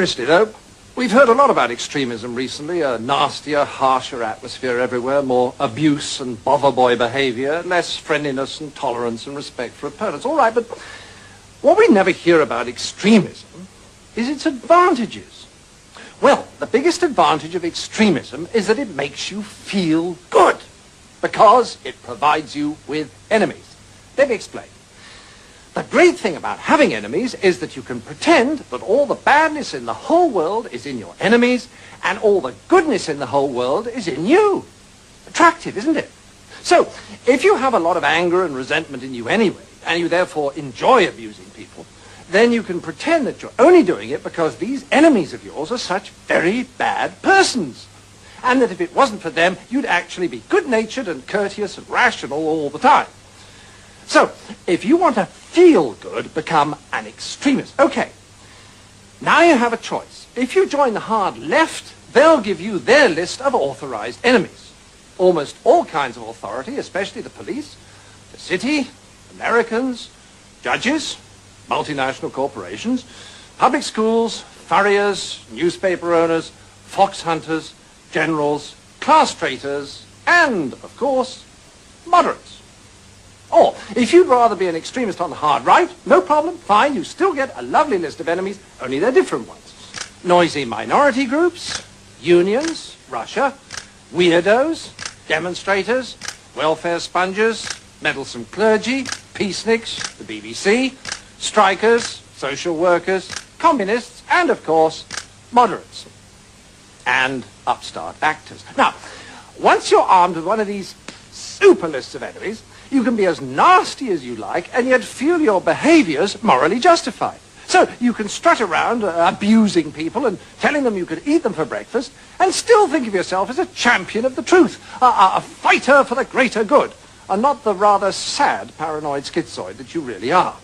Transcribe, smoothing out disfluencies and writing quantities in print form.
seriously though, we've heard a lot about extremism recently, a nastier, harsher atmosphere everywhere, more abuse and bother boy behavior, less friendliness and tolerance and respect for opponents. All right, but what we never hear about extremism is its advantages. Well, the biggest advantage of extremism is that it makes you feel good, because it provides you with enemies. Let me explain. The great thing about having enemies is that you can pretend that all the badness in the whole world is in your enemies and all the goodness in the whole world is in you. Attractive, isn't it? So, if you have a lot of anger and resentment in you anyway, and you therefore enjoy abusing people, then you can pretend that you're only doing it because these enemies of yours are such very bad persons. And that if it wasn't for them, you'd actually be good-natured and courteous and rational all the time. So, if you want to feel good, become an extremist. Okay, now you have a choice. If you join the hard left, they'll give you their list of authorized enemies. Almost all kinds of authority, especially the police, the city, Americans, judges, multinational corporations, public schools, furriers, newspaper owners, fox hunters, generals, class traitors, and, of course, moderates. Or, if you'd rather be an extremist on the hard right, no problem, fine, you still get a lovely list of enemies, only they're different ones. Noisy minority groups, unions, Russia, weirdos, demonstrators, welfare sponges, meddlesome clergy, peaceniks, the BBC, strikers, social workers, communists, and, of course, moderates. And upstart actors. Now, once you're armed with one of these super lists of enemies, you can be as nasty as you like and yet feel your behaviors morally justified. So you can strut around abusing people and telling them you could eat them for breakfast and still think of yourself as a champion of the truth, a fighter for the greater good, and not the rather sad paranoid schizoid that you really are.